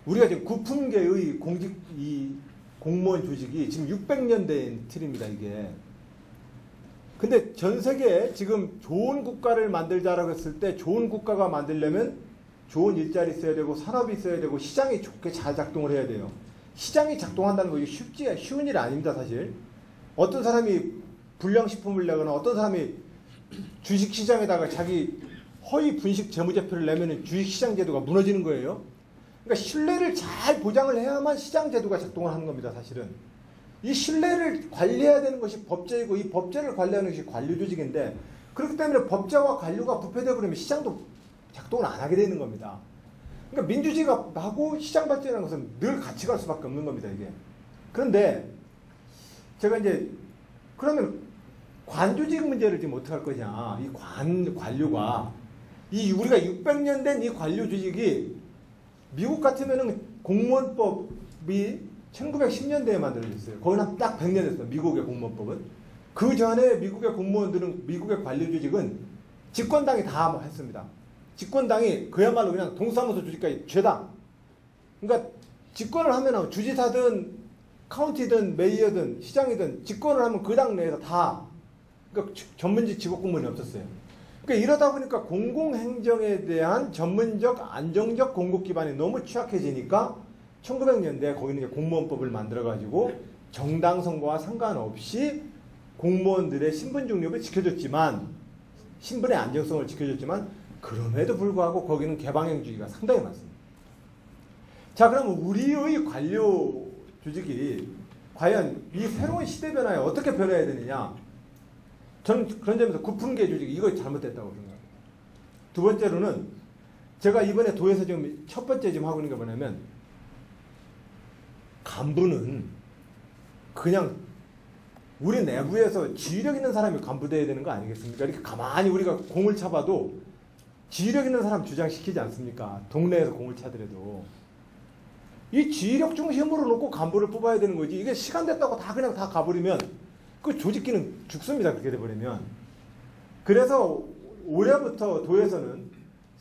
우리가 지금 구품계의 이 공무원 조직이 지금 600년 된 틀입니다, 이게. 근데 전 세계에 지금 좋은 국가를 만들자라고 했을 때 좋은 국가가 만들려면 좋은 일자리 있어야 되고 산업이 있어야 되고 시장이 좋게 잘 작동을 해야 돼요. 시장이 작동한다는 거 쉬운 일 아닙니다, 사실. 어떤 사람이 불량식품을 내거나 어떤 사람이 주식시장에다가 자기 허위 분식 재무제표를 내면 주식시장 제도가 무너지는 거예요. 그러니까 신뢰를 잘 보장을 해야만 시장 제도가 작동을 하는 겁니다, 사실은. 이 신뢰를 관리해야 되는 것이 법제이고 이 법제를 관리하는 것이 관료조직인데 그렇기 때문에 법제와 관료가 부패되어 버리면 시장도 작동을 안 하게 되는 겁니다. 그러니까 민주주의가 하고 시장 발전이라는 것은 늘 같이 갈 수밖에 없는 겁니다, 이게. 그런데 제가 이제 그러면 관조직 문제를 지금 어떻게 할 거냐. 이 관료가 우리가 600년 된 이 관료 조직이 미국 같으면은 공무원법이 1910년대에 만들어졌어요. 거기는 딱 100년 됐어요. 미국의 공무원법은. 그 전에 미국의 공무원들은, 미국의 관료 조직은 집권당이 다 했습니다. 집권당이 그야말로 그냥 동사무소 조직까지 죄다. 그러니까 집권을 하면 주지사든 카운티든 메이어든 시장이든 집권을 하면 그 당 내에서 다, 그러니까 전문직 직업 공무원이 없었어요. 그러니까 이러다 보니까 공공행정에 대한 전문적 안정적 공급 기반이 너무 취약해지니까 1900년대에 거기는 이제 공무원법을 만들어가지고 정당 선거와 상관없이 공무원들의 신분 중립을 지켜줬지만, 신분의 안정성을 지켜줬지만, 그럼에도 불구하고 거기는 개방형주의가 상당히 많습니다. 자, 그러면 우리의 관료 조직이 과연 이 새로운 시대 변화에 어떻게 변해야 되느냐? 저는 그런 점에서 구품계 조직이 이거 잘못됐다고 생각합니다. 두 번째로는 제가 이번에 도에서 지금 첫 번째 지금 하고 있는 게 뭐냐면, 간부는 그냥 우리 내부에서 지휘력 있는 사람이 간부 돼야 되는 거 아니겠습니까? 이렇게 가만히 우리가 공을 차봐도 지휘력 있는 사람 주장시키지 않습니까? 동네에서 공을 차더라도. 이 지휘력 중심으로 놓고 간부를 뽑아야 되는 거지. 이게 시간 됐다고 다 그냥 다 가버리면 그 조직기는 죽습니다. 그렇게 돼버리면. 그래서 올해부터 도에서는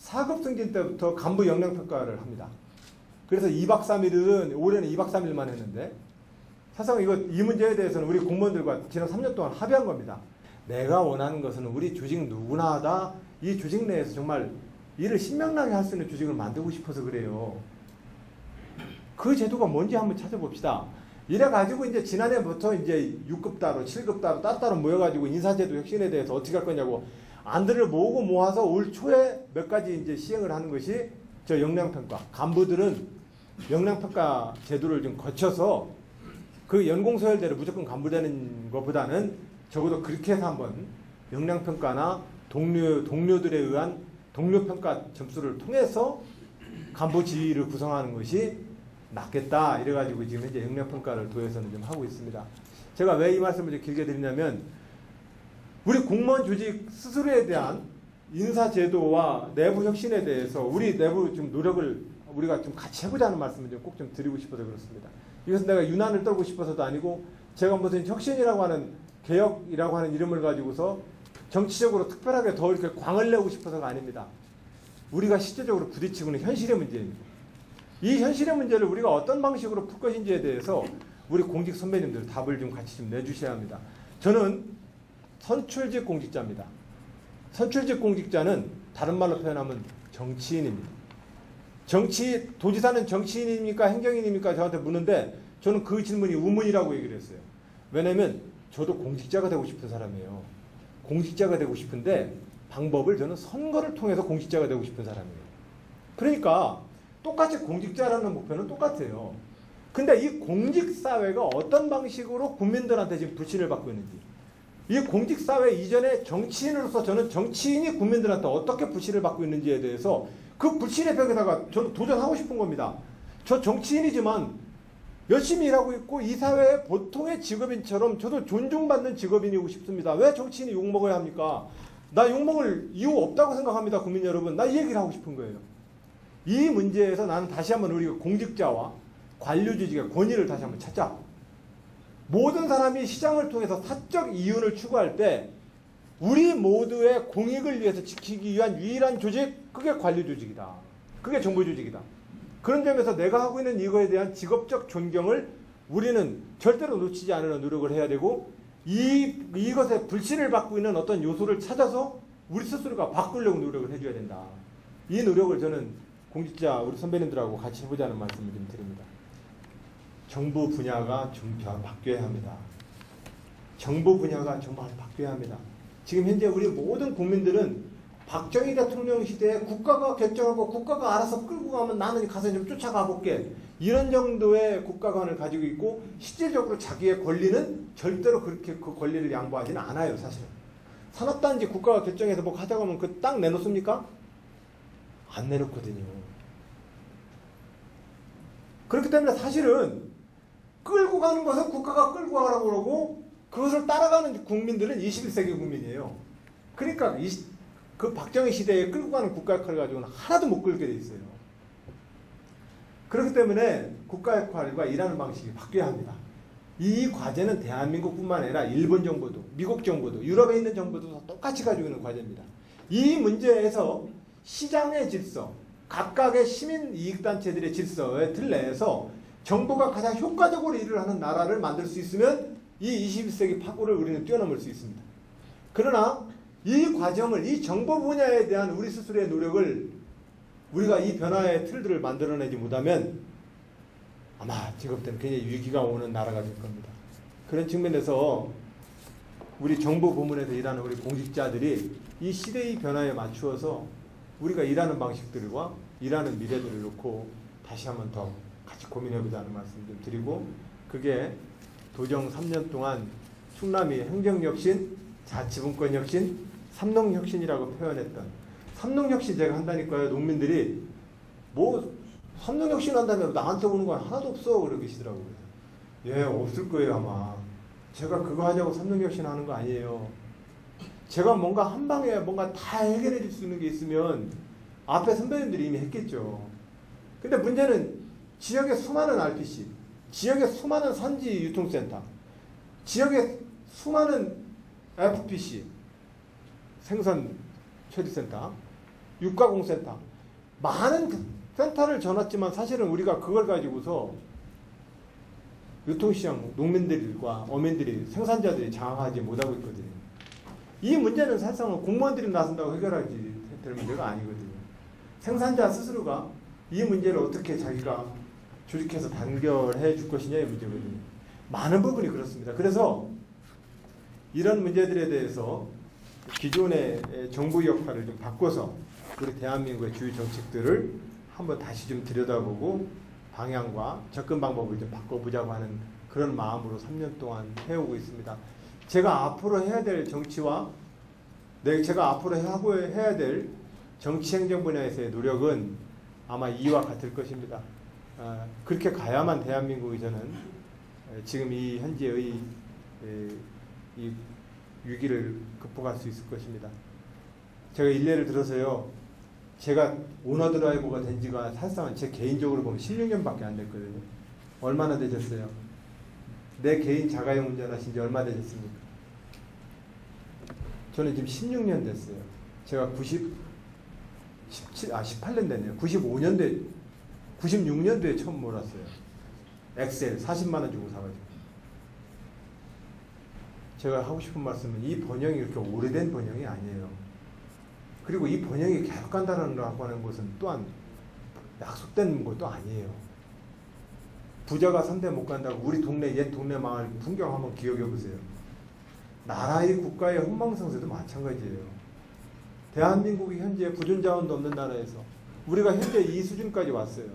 4급 승진 때부터 간부 역량평가를 합니다. 그래서 2박 3일은, 올해는 2박 3일만 했는데, 사실상 이 문제에 대해서는 우리 공무원들과 지난 3년 동안 합의한 겁니다. 내가 원하는 것은 우리 조직 누구나 다 이 조직 내에서 정말 일을 신명나게 할 수 있는 조직을 만들고 싶어서 그래요. 그 제도가 뭔지 한번 찾아봅시다. 이래가지고 이제 지난해부터 이제 6급 따로, 7급 따로, 따로 모여가지고 인사제도 혁신에 대해서 어떻게 할 거냐고 안들을 모아서 올 초에 몇 가지 이제 시행을 하는 것이 저 역량평가. 간부들은 역량평가 제도를 좀 거쳐서 그 연공서열대로 무조건 간부 되는 것보다는 적어도 그렇게 해서 한번 역량평가나 동료들에 의한 동료평가 점수를 통해서 간부 지위를 구성하는 것이 낫겠다. 이래가지고 지금 현재 역량평가를 도에서는 좀 하고 있습니다. 제가 왜 이 말씀을 좀 길게 드리냐면, 우리 공무원 조직 스스로에 대한 인사제도와 내부 혁신에 대해서 우리 내부 좀 노력을 우리가 좀 같이 해보자는 말씀을 좀 꼭 좀 드리고 싶어서 그렇습니다. 이것은 내가 유난을 떨고 싶어서도 아니고, 제가 무슨 혁신이라고 하는, 개혁이라고 하는 이름을 가지고서 정치적으로 특별하게 더 이렇게 광을 내고 싶어서가 아닙니다. 우리가 실제적으로 부딪히고 있는 현실의 문제입니다. 이 현실의 문제를 우리가 어떤 방식으로 풀 것인지에 대해서 우리 공직 선배님들 답을 좀 같이 좀 내주셔야 합니다. 저는 선출직 공직자입니다. 선출직 공직자는 다른 말로 표현하면 정치인입니다. 도지사는 정치인입니까? 행정인입니까? 저한테 묻는데 저는 그 질문이 의문이라고 얘기를 했어요. 왜냐면 저도 공직자가 되고 싶은 사람이에요. 공직자가 되고 싶은데 방법을 저는 선거를 통해서 공직자가 되고 싶은 사람이에요. 그러니까 똑같이 공직자라는 목표는 똑같아요. 근데 이 공직사회가 어떤 방식으로 국민들한테 지금 불신을 받고 있는지, 이 공직사회 이전에 정치인으로서 저는 정치인이 국민들한테 어떻게 불신을 받고 있는지에 대해서 그 불신의 벽에다가 저는 도전하고 싶은 겁니다. 저 정치인이지만 열심히 일하고 있고 이 사회의 보통의 직업인처럼 저도 존중받는 직업인이고 싶습니다. 왜 정치인이 욕먹어야 합니까? 나 욕먹을 이유 없다고 생각합니다. 국민 여러분. 나 이 얘기를 하고 싶은 거예요. 이 문제에서 나는 다시 한번 우리 공직자와 관료조직의 권위를 다시 한번 찾자. 모든 사람이 시장을 통해서 사적 이윤을 추구할 때 우리 모두의 공익을 위해서 지키기 위한 유일한 조직, 그게 관료조직이다. 그게 정부조직이다. 그런 점에서 내가 하고 있는 이거에 대한 직업적 존경을 우리는 절대로 놓치지 않으려 노력을 해야 되고, 이것에 불신을 받고 있는 어떤 요소를 찾아서 우리 스스로가 바꾸려고 노력을 해줘야 된다. 이 노력을 저는 공직자 우리 선배님들하고 같이 해보자는 말씀을 좀 드립니다. 정보 분야가 좀 바뀌어야 합니다. 정보 분야가 정말 바뀌어야 합니다. 지금 현재 우리 모든 국민들은 박정희 대통령 시대에 국가가 결정하고 국가가 알아서 끌고 가면 나는 가서 좀 쫓아가 볼게, 이런 정도의 국가관을 가지고 있고, 실질적으로 자기의 권리는 절대로 그렇게 그 권리를 양보하지는 않아요. 사실은 산업단지 국가가 결정해서 뭐 하자고 하면 그 땅 내놓습니까? 안 내놓거든요. 그렇기 때문에 사실은 끌고 가는 것은 국가가 끌고 가라고 그러고, 그것을 따라가는 국민들은 21세기 국민이에요. 그러니까 그 박정희 시대에 끌고 가는 국가 역할을 가지고는 하나도 못 끌게 돼 있어요. 그렇기 때문에 국가 역할과 일하는 방식이 바뀌어야 합니다. 이 과제는 대한민국뿐만 아니라 일본 정부도, 미국 정부도, 유럽에 있는 정부도 똑같이 가지고 있는 과제입니다. 이 문제에서 시장의 질서, 각각의 시민 이익단체들의 질서의 틀 내에서 정부가 가장 효과적으로 일을 하는 나라를 만들 수 있으면 이 21세기 파고를 우리는 뛰어넘을 수 있습니다. 그러나 이 과정을, 이 정보 분야에 대한 우리 스스로의 노력을, 우리가 이 변화의 틀들을 만들어내지 못하면 아마 제가 볼 때는 굉장히 위기가 오는 나라가 될 겁니다. 그런 측면에서 우리 정보 부문에서 일하는 우리 공직자들이 이 시대의 변화에 맞추어서 우리가 일하는 방식들과 일하는 미래들을 놓고 다시 한번 더 같이 고민해보자는 말씀 좀 드리고, 그게 도정 3년 동안 충남이 행정혁신, 자치분권혁신, 삼농혁신이라고 표현했던, 삼농혁신 제가 한다니까요. 농민들이 뭐 삼농혁신 한다면 나한테 오는 건 하나도 없어 그러고 계시더라고요. 예, 없을 거예요 아마. 제가 그거 하자고 삼농혁신 하는 거 아니에요. 제가 뭔가 한 방에 뭔가 다 해결해 줄 수 있는 게 있으면 앞에 선배님들이 이미 했겠죠. 근데 문제는 지역의 수많은 RPC, 지역의 수많은 산지 유통센터, 지역의 수많은 FPC, 생선 처리센터, 육가공센터, 많은 센터를 전했지만 사실은 우리가 그걸 가지고서 유통시장 농민들과 어민들이, 생산자들이 장악하지 못하고 있거든요. 이 문제는 사실상은 공무원들이 나선다고 해결하지 될 문제가 아니거든요. 생산자 스스로가 이 문제를 어떻게 자기가 조직해서 단결해 줄 것이냐의 문제거든요. 많은 부분이 그렇습니다. 그래서 이런 문제들에 대해서 기존의 정부 역할을 좀 바꿔서 우리 대한민국의 주요 정책들을 한번 다시 좀 들여다보고 방향과 접근 방법을 좀 바꿔보자고 하는 그런 마음으로 3년 동안 해오고 있습니다. 제가 앞으로 해야 될 정치와 제가 앞으로 해야 될 정치 행정 분야에서의 노력은 아마 이와 같을 것입니다. 그렇게 가야만 대한민국이 저는 지금 이 현재의 이 위기를 극복할 수 있을 것입니다. 제가 일례를 들어서요, 제가 오너 드라이버가 된 지가 사실상 제 개인적으로 보면 16년밖에 안 됐거든요. 얼마나 되셨어요? 내 개인 자가용 운전하신 지 얼마 되셨습니까? 저는 지금 16년 됐어요. 제가 18년 됐네요. 96년도에 처음 몰았어요. 엑셀 40만 원 주고 사가지고. 제가 하고 싶은 말씀은 이 번영이 그렇게 오래된 번영이 아니에요. 그리고 이 번영이 계속 간다라고 하는 것은 또한 약속된 것도 아니에요. 부자가 3대 못 간다고 우리 동네 옛 동네 마을 풍경 한번 기억해 보세요. 나라의 국가의 흥망성쇠도 마찬가지예요. 대한민국이 현재 부존자원도 없는 나라에서 우리가 현재 이 수준까지 왔어요.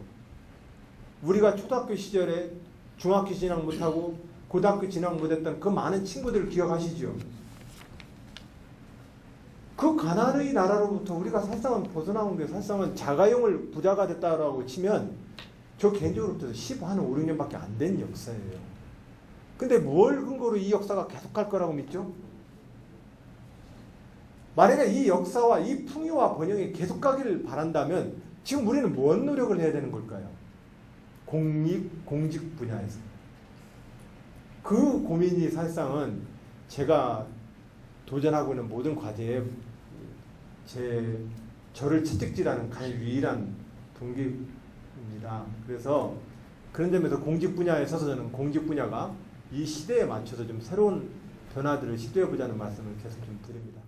우리가 초등학교 시절에 중학교 진학 못하고 고등학교 진학 못했던 그 많은 친구들을 기억하시죠? 그 가난의 나라로부터 우리가 사실상은 벗어나온 게 사실상은 자가용을 부자가 됐다라고 치면 저 개인적으로부터 15, 한 5, 6년밖에 안 된 역사예요. 근데 뭘 근거로 이 역사가 계속할 거라고 믿죠? 만약에 이 역사와 이 풍요와 번영이 계속 가기를 바란다면 지금 우리는 뭔 노력을 해야 되는 걸까요? 공직 분야에서. 그 고민이 사실상은 제가 도전하고 있는 모든 과제에 저를 채찍질하는 가장 유일한 동기인 그래서 그런 점에서 공직 분야에 있어서 저는 공직 분야가 이 시대에 맞춰서 좀 새로운 변화들을 시도해 보자는 말씀을 계속 좀 드립니다.